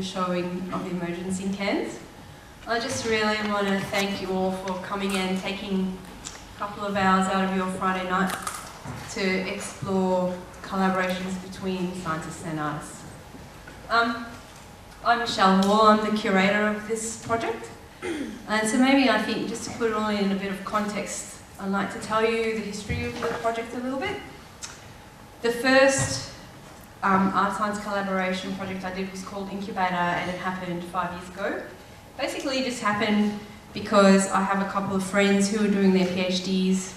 showing of Emergence in Cairns. I just really want to thank you all for coming and taking a couple of hours out of your Friday night to explore collaborations between scientists and artists. I'm Michelle Hall, I'm the curator of this project. And so maybe I think just to put it all in a bit of context, I'd like to tell you the history of the project a little bit. The first art science collaboration project I did was called Incubator, and it happened 5 years ago. Basically it just happened because I have a couple of friends who were doing their PhDs,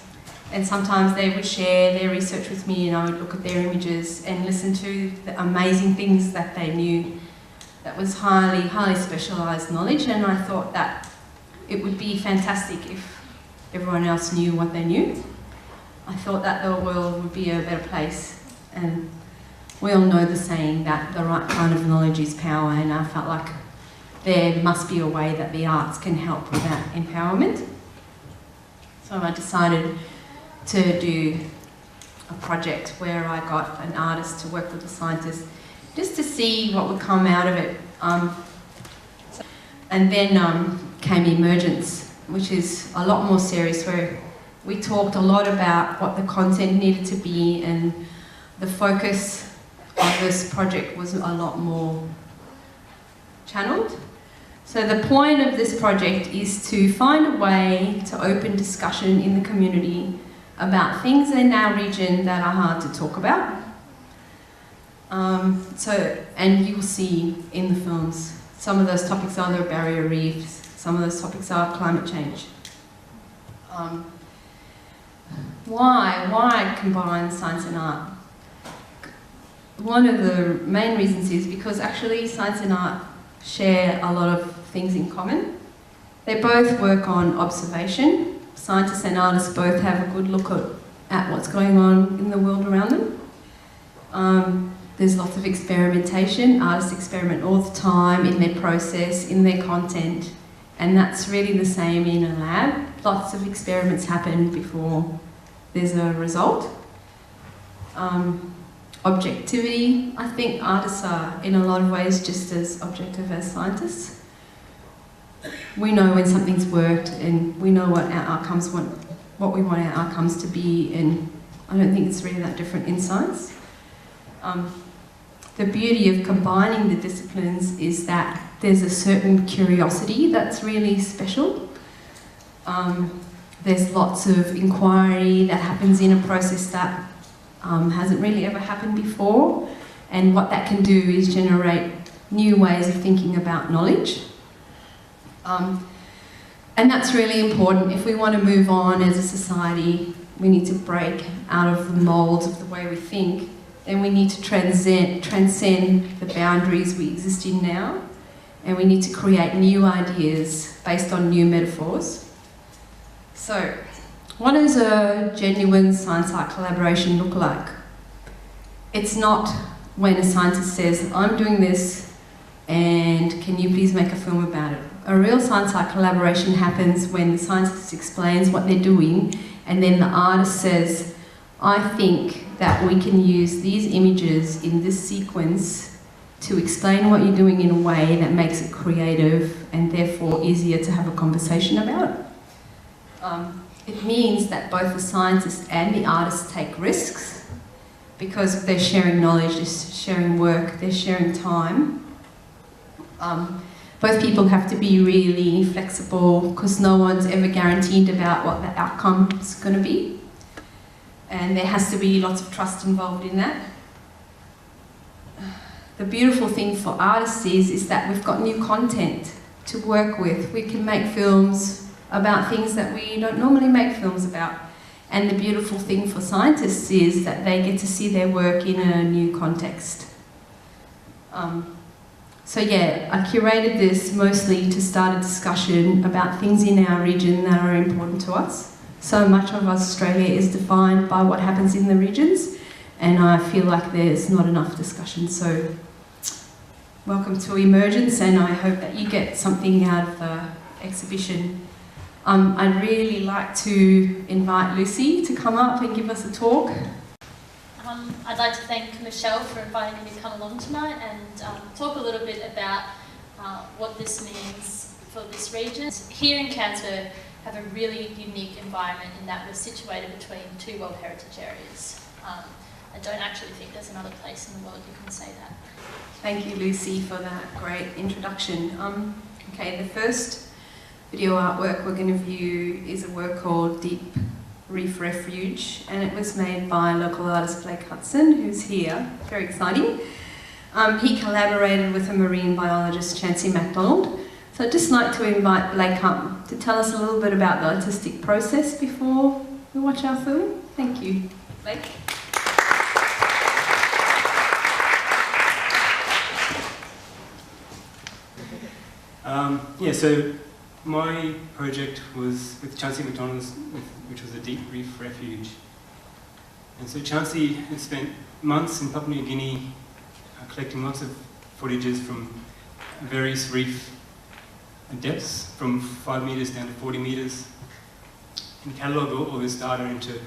and sometimes they would share their research with me and I would look at their images and listen to the amazing things that they knew. That was highly, highly specialised knowledge, and I thought that it would be fantastic if everyone else knew what they knew. I thought that the world would be a better place, and we all know the saying that the right kind of knowledge is power, and I felt like there must be a way that the arts can help with that empowerment. So I decided to do a project where I got an artist to work with a scientist just to see what would come out of it. And then came Emergence, which is a lot more serious, where we talked a lot about what the content needed to be, and the focus of this project was a lot more channeled. So the point of this project is to find a way to open discussion in the community about things in our region that are hard to talk about. And you'll see in the films, some of those topics are the barrier reefs, some of those topics are climate change. Why combine science and art? One of the main reasons is because actually science and art share a lot of things in common. They both work on observation. Scientists and artists both have a good look at what's going on in the world around them. There's lots of experimentation. Artists experiment all the time in their process, in their content, and that's really the same in a lab. Lots of experiments happen before there's a result. Objectivity. I think artists are, in a lot of ways, just as objective as scientists. We know when something's worked, and we know what our outcomes what we want our outcomes to be, and I don't think it's really that different in science. The beauty of combining the disciplines is that there's a certain curiosity that's really special. There's lots of inquiry that happens in a process that hasn't really ever happened before, and what that can do is generate new ways of thinking about knowledge. And that's really important. If we want to move on as a society, we need to break out of the molds of the way we think, and we need to transcend the boundaries we exist in now, and we need to create new ideas based on new metaphors. So, what does a genuine science-art collaboration look like? It's not when a scientist says, I'm doing this, and can you please make a film about it? A real science-art collaboration happens when the scientist explains what they're doing, and then the artist says, I think that we can use these images in this sequence to explain what you're doing in a way that makes it creative and therefore easier to have a conversation about. It means that both the scientist and the artist take risks, because they're sharing knowledge, they're sharing work, they're sharing time. Both people have to be really flexible, because no one's ever guaranteed about what the outcome's going to be. And there has to be lots of trust involved in that. The beautiful thing for artists is that we've got new content to work with. We can make films about things that we don't normally make films about. And the beautiful thing for scientists is that they get to see their work in a new context. So yeah, I curated this mostly to start a discussion about things in our region that are important to us. So much of Australia is defined by what happens in the regions, and I feel like there's not enough discussion. So welcome to Emergence, and I hope that you get something out of the exhibition. I'd really like to invite Lucy to come up and give us a talk. Hello I'd like to thank Michelle for inviting me to come along tonight and talk a little bit about what this means for this region. Here in Cairns we have a really unique environment in that we're situated between two World Heritage areas. I don't actually think there's another place in the world you can say that. Thank you, Lucy, for that great introduction. Okay, the first video artwork we're going to view is a work called Deep Reef Refuge, and it was made by local artist Blake Hudson, who's here. Very exciting. He collaborated with a marine biologist, Chancey MacDonald. So I'd just like to invite Blake up to tell us a little bit about the artistic process before we watch our film. Thank you. Blake? So my project was with Chancey MacDonald, which was a deep reef refuge. And so Chancey had spent months in Papua New Guinea collecting lots of footages from various reef depths, from 5 metres down to 40 metres, and catalogued all this data into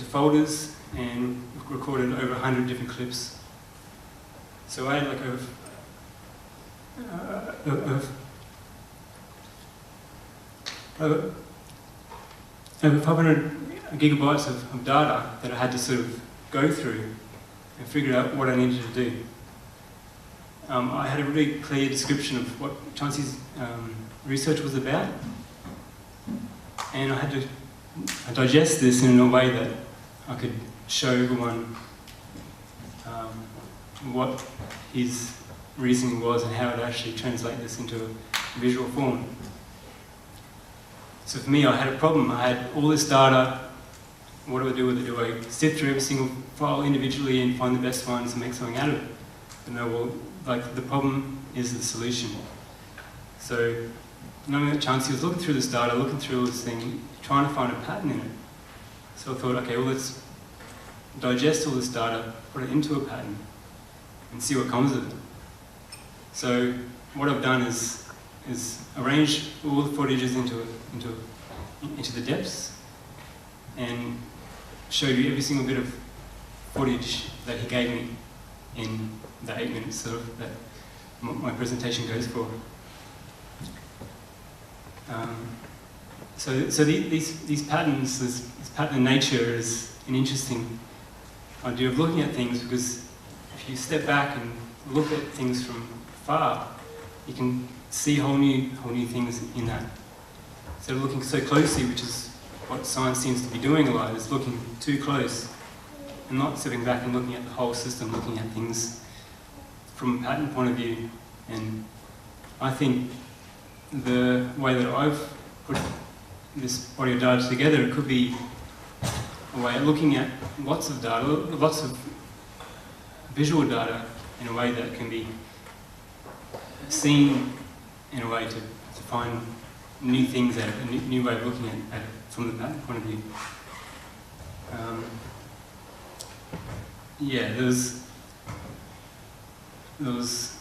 folders and recorded over 100 different clips. So I had like over 500 gigabytes of data that I had to sort of go through and figure out what I needed to do. I had a really clear description of what Chancey's research was about, and I had to digest this in a way that I could show everyone what his reasoning was and how to actually translate this into a visual form. So for me, I had a problem. I had all this data. What do I do with it? Do I sift through every single file individually and find the best ones and make something out of it? But no, well, like the problem is the solution. So knowing that Chancey was looking through this data, looking through all this thing, trying to find a pattern in it. So I thought, okay, well, let's digest all this data, put it into a pattern, and see what comes of it. So what I've done is arrange all the footages into the depths and showed you every single bit of footage that he gave me in the 8 minutes sort of that my presentation goes for. So these patterns, this pattern in nature is an interesting idea of looking at things, because if you step back and look at things from far, you can see whole new things in that. Instead of looking so closely, which is what science seems to be doing a lot, is looking too close and not stepping back and looking at the whole system, looking at things from a pattern point of view. And I think the way that I've put this body of data together, it could be a way of looking at lots of data, lots of visual data in a way that can be seen in a way to find new things out of it, a new way of looking at it from the pattern point of view. There was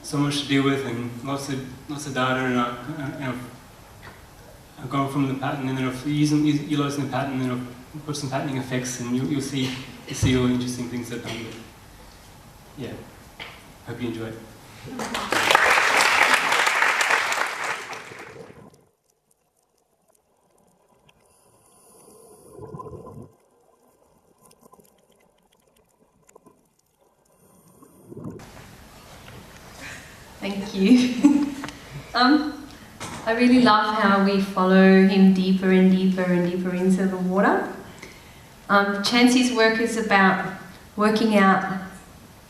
so much to deal with and lots of data, and I've gone from the pattern, and then I've utilised the pattern, and then I've put some patterning effects, and you'll see all the interesting things that I've done with it. Yeah, hope you enjoy it. Thank you. I really love how we follow him deeper and deeper and deeper into the water. Chancey's work is about working out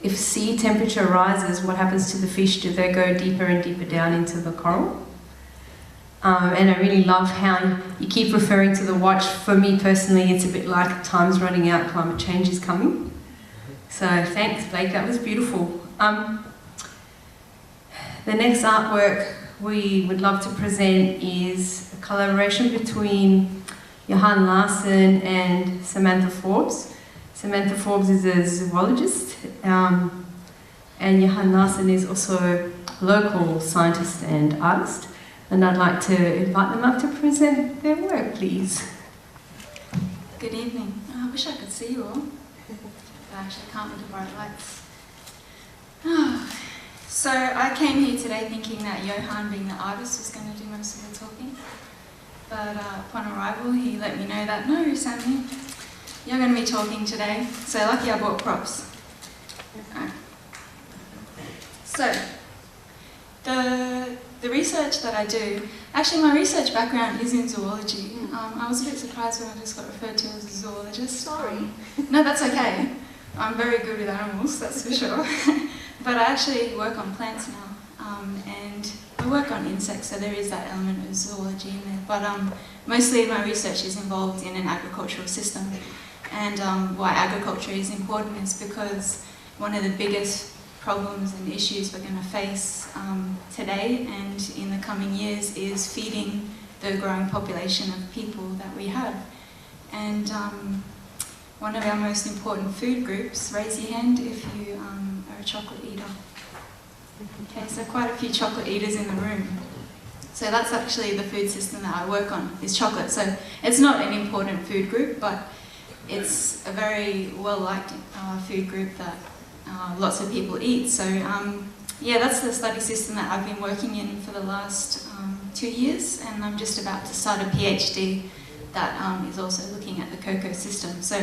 if sea temperature rises, what happens to the fish? Do they go deeper and deeper down into the coral? And I really love how you keep referring to the watch. For me personally, it's a bit like time's running out, climate change is coming. So thanks, Blake, that was beautiful. The next artwork we would love to present is a collaboration between Johan Larsen and Samantha Forbes. Samantha Forbes is a zoologist, and Johan Larsen is also a local scientist and artist. And I'd like to invite them up to present their work, please. Good evening. I wish I could see you all. I actually can't with the bright lights. So I came here today thinking that Johan, being the artist, was going to do most of the talking. But upon arrival, he let me know that, no, Sammy, you're going to be talking today. So lucky I brought props. Right. So, the research that I do, actually my research background is in zoology. I was a bit surprised when I just got referred to as a zoologist. Sorry. No, that's okay. I'm very good with animals, that's for sure. But I actually work on plants now, and I work on insects, so there is that element of zoology in there. But mostly my research is involved in an agricultural system. And why agriculture is important is because one of the biggest problems and issues we're going to face today and in the coming years is feeding the growing population of people that we have. And one of our most important food groups, raise your hand if you are a chocolate eater. Okay, so quite a few chocolate eaters in the room. So that's actually the food system that I work on, is chocolate. So it's not an important food group, but it's a very well-liked food group that lots of people eat. So yeah, that's the study system that I've been working in for the last 2 years, and I'm just about to start a PhD that is also looking at the cocoa system. So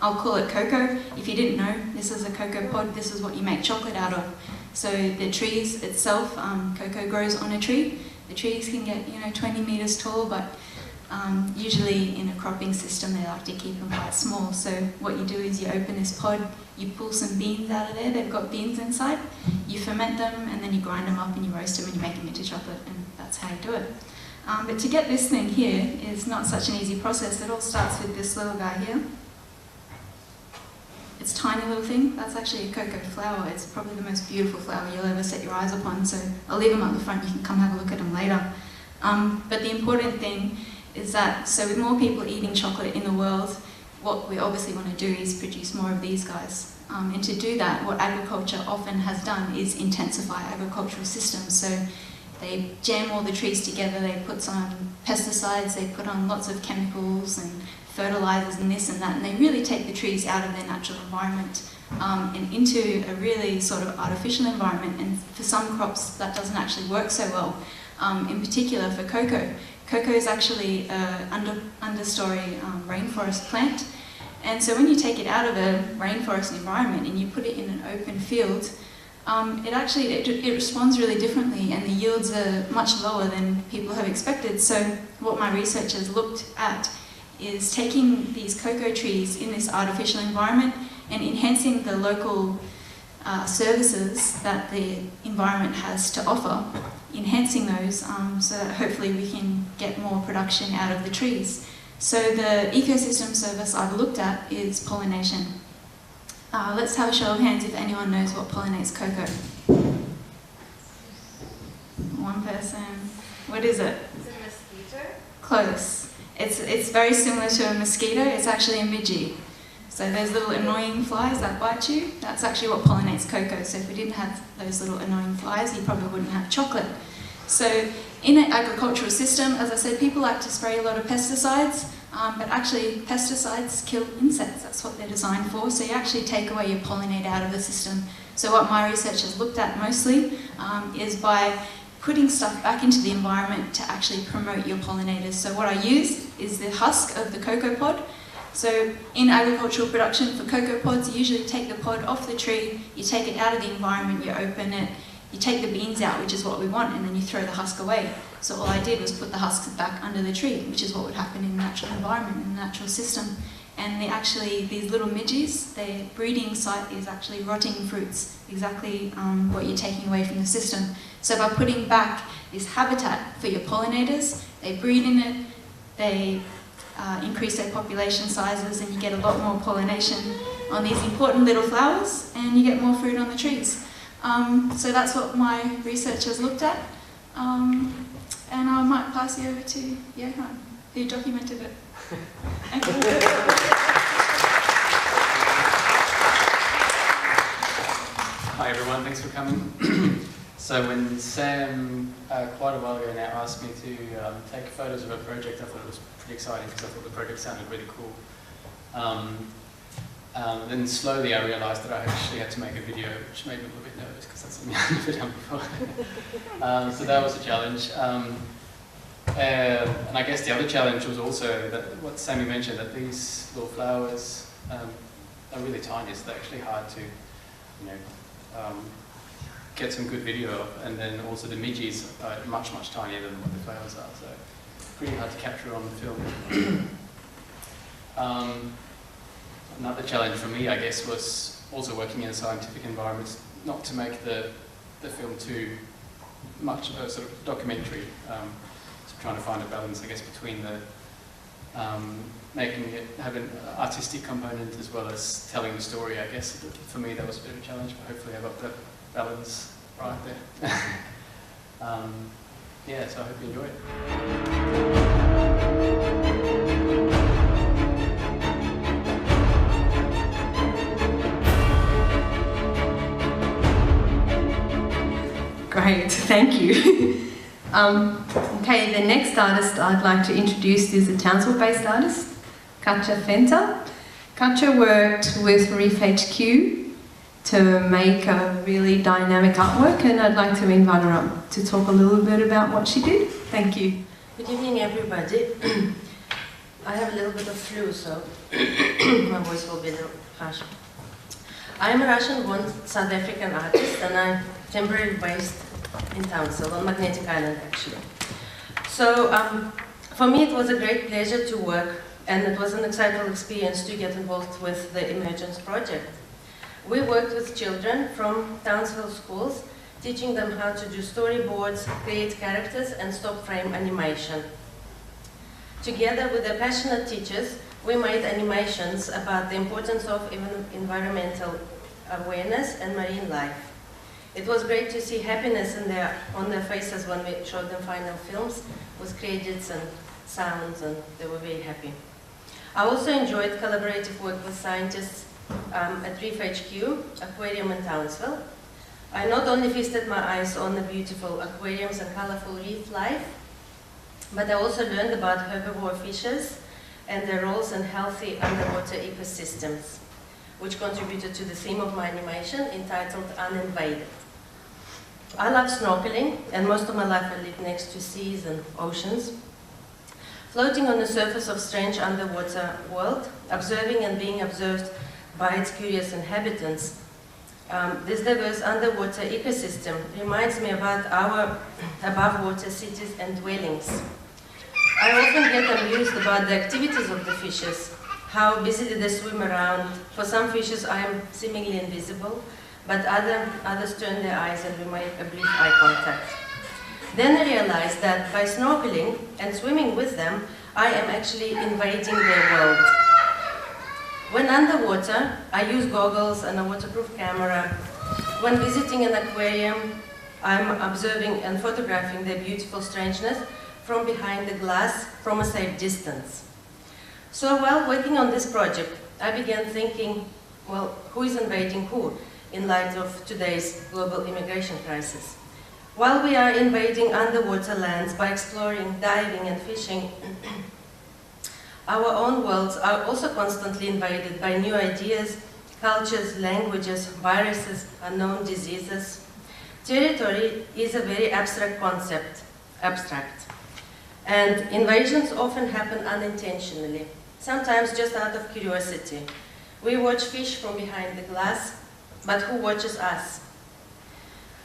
I'll call it cocoa. If you didn't know, this is a cocoa pod. This is what you make chocolate out of. So the trees itself, cocoa grows on a tree. The trees can get 20 meters tall, but usually in a cropping system they like to keep them quite small. So what you do is you open this pod, you pull some beans out of there, they've got beans inside, you ferment them and then you grind them up and you roast them and you make them into chocolate, and that's how you do it. But to get this thing here is not such an easy process. It all starts with this little guy here. It's a tiny little thing. That's actually a cocoa flower. It's probably the most beautiful flower you'll ever set your eyes upon, so I'll leave them up the front, you can come have a look at them later. But the important thing is that, so with more people eating chocolate in the world, what we obviously want to do is produce more of these guys. And to do that, what agriculture often has done is intensify agricultural systems. So they jam all the trees together, they put some pesticides, they put on lots of chemicals and fertilizers and this and that, and they really take the trees out of their natural environment and into a really sort of artificial environment. And for some crops that doesn't actually work so well. In particular for cocoa. Cocoa is actually an understory rainforest plant, and so when you take it out of a rainforest environment and you put it in an open field, it responds really differently, and the yields are much lower than people have expected. So what my research has looked at is taking these cocoa trees in this artificial environment and enhancing the local services that the environment has to offer, enhancing those so that hopefully we can get more production out of the trees. So the ecosystem service I've looked at is pollination. Let's have a show of hands if anyone knows what pollinates cocoa. One person. What is it? Is it a mosquito? Close. It's very similar to a mosquito. It's actually a midgie. So those little annoying flies that bite you, that's actually what pollinates cocoa. So if we didn't have those little annoying flies, you probably wouldn't have chocolate. So in an agricultural system, as I said, people like to spray a lot of pesticides, but actually pesticides kill insects. That's what they're designed for. So you actually take away your pollinator out of the system. So what my research has looked at mostly is by putting stuff back into the environment to actually promote your pollinators. So what I use is the husk of the cocoa pod. So in agricultural production for cocoa pods, you usually take the pod off the tree, you take it out of the environment, you open it, you take the beans out, which is what we want, and then you throw the husk away. So all I did was put the husks back under the tree, which is what would happen in the natural environment, in the natural system. And these little midges, their breeding site is actually rotting fruits, exactly what you're taking away from the system. So by putting back this habitat for your pollinators, they breed in it, they increase their population sizes, and you get a lot more pollination on these important little flowers, and you get more fruit on the trees. So that's what my research has looked at, and I might pass you over to Johan, who documented it. Hi everyone, thanks for coming. So when Sam, quite a while ago now, asked me to take photos of a project, I thought it was pretty exciting because I thought the project sounded really cool. Then slowly I realised that I actually had to make a video, which made me a little bit nervous because that's something I've never done before. So that was a challenge. And I guess the other challenge was also that what Sammy mentioned, that these little flowers are really tiny, so they're actually hard to, get some good video of. And then also the midges are much, much tinier than what the flowers are, so pretty hard to capture on film. Another challenge for me, I guess, was also working in a scientific environment, not to make the film too much of a sort of documentary. So trying to find a balance, I guess, between the making it have an artistic component as well as telling the story. I guess for me that was a bit of a challenge, but hopefully I got the balance right there. Yeah, so I hope you enjoy it. Great, thank you. Okay, the next artist I'd like to introduce is a Townsville-based artist, Katja Fenter. Katja worked with Reef HQ to make a really dynamic artwork, and I'd like to invite her up to talk a little bit about what she did. Thank you. Good evening, everybody. I have a little bit of flu, so my voice will be a little harsh. I'm a Russian-born South African artist, and I'm temporarily based in Townsville, on Magnetic Island, actually. So, for me, it was a great pleasure to work, and it was an exciting experience to get involved with the Emergence project. We worked with children from Townsville schools, teaching them how to do storyboards, create characters, and stop frame animation. Together with the passionate teachers, we made animations about the importance of environmental awareness and marine life. It was great to see happiness on their faces when we showed them final films with credits and sounds, and they were very happy. I also enjoyed collaborative work with scientists at Reef HQ, Aquarium in Townsville. I not only feasted my eyes on the beautiful aquariums and colorful reef life, but I also learned about herbivore fishes and their roles in healthy underwater ecosystems, which contributed to the theme of my animation entitled Uninvaded. I love snorkeling, and most of my life I lived next to seas and oceans. Floating on the surface of strange underwater world, observing and being observed by its curious inhabitants. This diverse underwater ecosystem reminds me about our above-water cities and dwellings. I often get amused about the activities of the fishes, how busily they swim around. For some fishes I am seemingly invisible, but others turn their eyes and we make a brief eye contact. Then I realized that by snorkeling and swimming with them, I am actually invading their world. When underwater, I use goggles and a waterproof camera. When visiting an aquarium, I'm observing and photographing their beautiful strangeness from behind the glass from a safe distance. So while working on this project, I began thinking, well, who is invading who in light of today's global immigration crisis? While we are invading underwater lands by exploring, diving and fishing, our own worlds are also constantly invaded by new ideas, cultures, languages, viruses, unknown diseases. Territory is a very abstract concept, and invasions often happen unintentionally, sometimes just out of curiosity. We watch fish from behind the glass, but who watches us?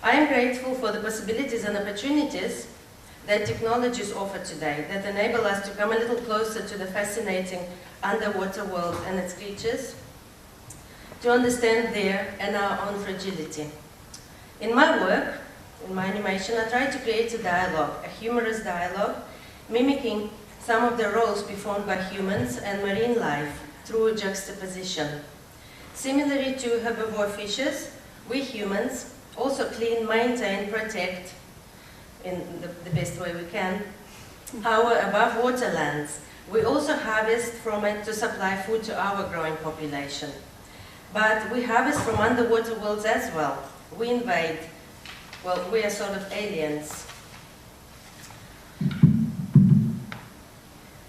I am grateful for the possibilities and opportunities that technologies offer today that enable us to come a little closer to the fascinating underwater world and its creatures, to understand their and our own fragility. In my work, in my animation, I try to create a dialogue, a humorous dialogue, mimicking some of the roles performed by humans and marine life through juxtaposition. Similarly to herbivore fishes, we humans also clean, maintain, protect, in the best way we can, our above water lands. We also harvest from it to supply food to our growing population. But we harvest from underwater worlds as well. We invade. Well, we are sort of aliens.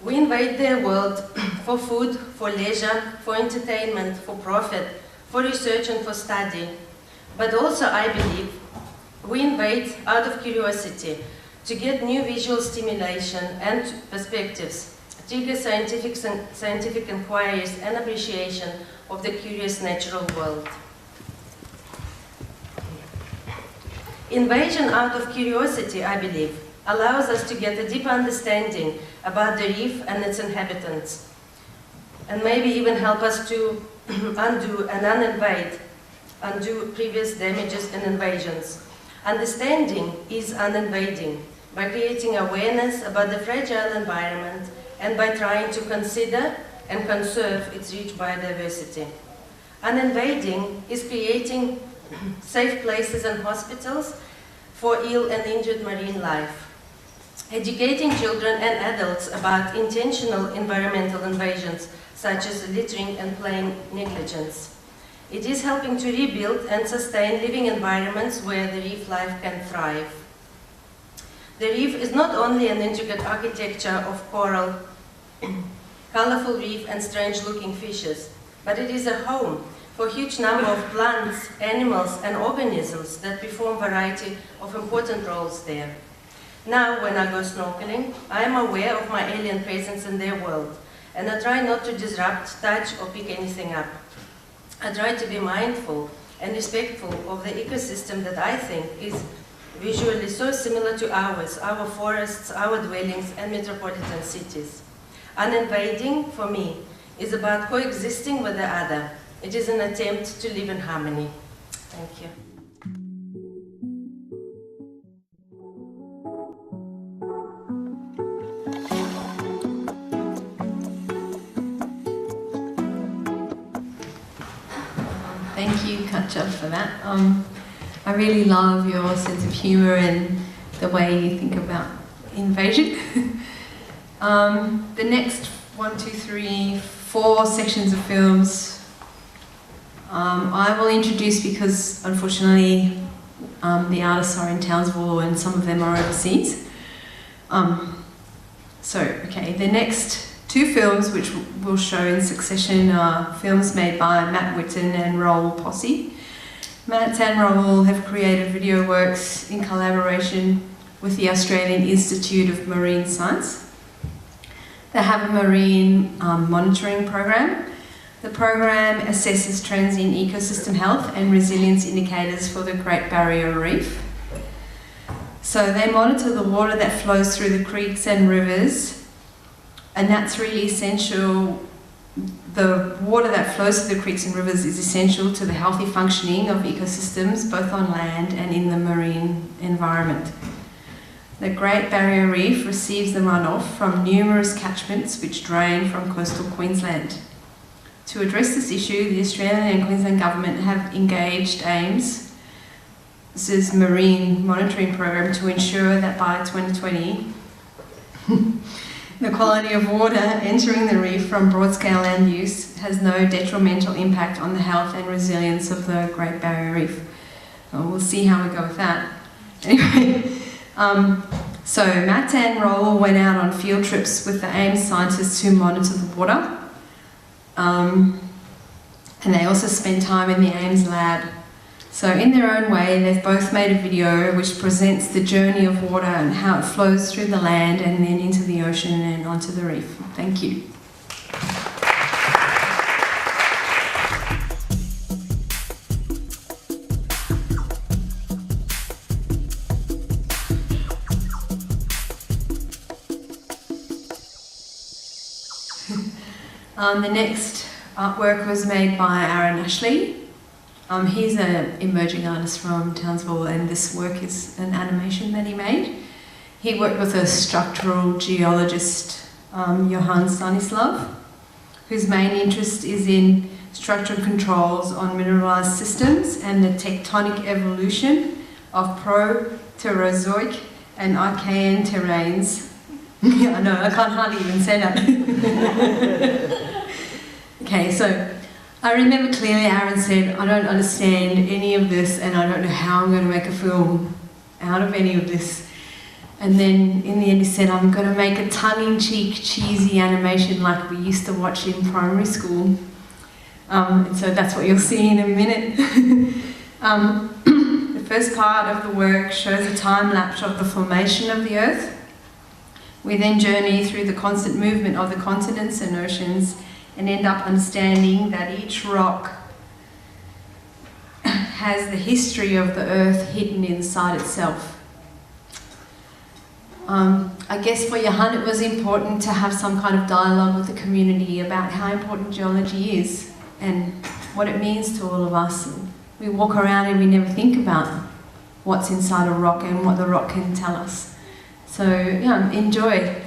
We invade their world for food, for leisure, for entertainment, for profit, for research and for study. But also, I believe, we invade out of curiosity to get new visual stimulation and perspectives, trigger scientific inquiries and appreciation of the curious natural world. Invasion out of curiosity, I believe, allows us to get a deeper understanding about the reef and its inhabitants, and maybe even help us to undo previous damages and invasions. Understanding is uninvading by creating awareness about the fragile environment and by trying to consider and conserve its rich biodiversity. Uninvading is creating safe places and hospitals for ill and injured marine life. Educating children and adults about intentional environmental invasions, such as littering and plain negligence. It is helping to rebuild and sustain living environments where the reef life can thrive. The reef is not only an intricate architecture of coral, colorful reef and strange-looking fishes, but it is a home for a huge number of plants, animals and organisms that perform a variety of important roles there. Now, when I go snorkeling, I am aware of my alien presence in their world, and I try not to disrupt, touch or pick anything up. I try to be mindful and respectful of the ecosystem that I think is visually so similar to ours, our forests, our dwellings and metropolitan cities. Uninvading, for me, is about coexisting with the other. It is an attempt to live in harmony. Thank you. Thank you, Katja, for that. I really love your sense of humour and the way you think about invasion. The next 4 sections of films I will introduce because, unfortunately, the artists are in Townsville and some of them are overseas. The next 2 films which we'll show in succession are films made by Matt Whitten and Raoul Posse. Matt and Raoul have created video works in collaboration with the Australian Institute of Marine Science. They have a marine monitoring program. The program assesses trends in ecosystem health and resilience indicators for the Great Barrier Reef. So they monitor the water that flows through the creeks and rivers, and that's really essential. The water that flows through the creeks and rivers is essential to the healthy functioning of ecosystems, both on land and in the marine environment. The Great Barrier Reef receives the runoff from numerous catchments which drain from coastal Queensland. To address this issue, the Australian and Queensland government have engaged AIMS, this is Marine Monitoring Program, to ensure that by 2020, the quality of water entering the reef from broad-scale land use has no detrimental impact on the health and resilience of the Great Barrier Reef. We'll see how we go with that. Anyway, so Matt and Raoul went out on field trips with the AIMS scientists who monitor the water. And they also spend time in the AIMS lab. So in their own way, they've both made a video which presents the journey of water and how it flows through the land and then into the ocean and onto the reef. Thank you. The next artwork was made by Aaron Ashley. He's an emerging artist from Townsville, and this work is an animation that he made. He worked with a structural geologist, Johann Stanislav, whose main interest is in structural controls on mineralized systems and the tectonic evolution of Proterozoic and Archean terrains. I know, I can't hardly even say that. Okay, so I remember clearly Aaron said, I don't understand any of this and I don't know how I'm going to make a film out of any of this. And then in the end he said, I'm going to make a tongue-in-cheek, cheesy animation like we used to watch in primary school. And so that's what you'll see in a minute. The first part of the work shows a time-lapse of the formation of the Earth. We then journey through the constant movement of the continents and oceans and end up understanding that each rock has the history of the Earth hidden inside itself. I guess for Johan it was important to have some kind of dialogue with the community about how important geology is and what it means to all of us. We walk around and we never think about what's inside a rock and what the rock can tell us. So yeah, enjoy.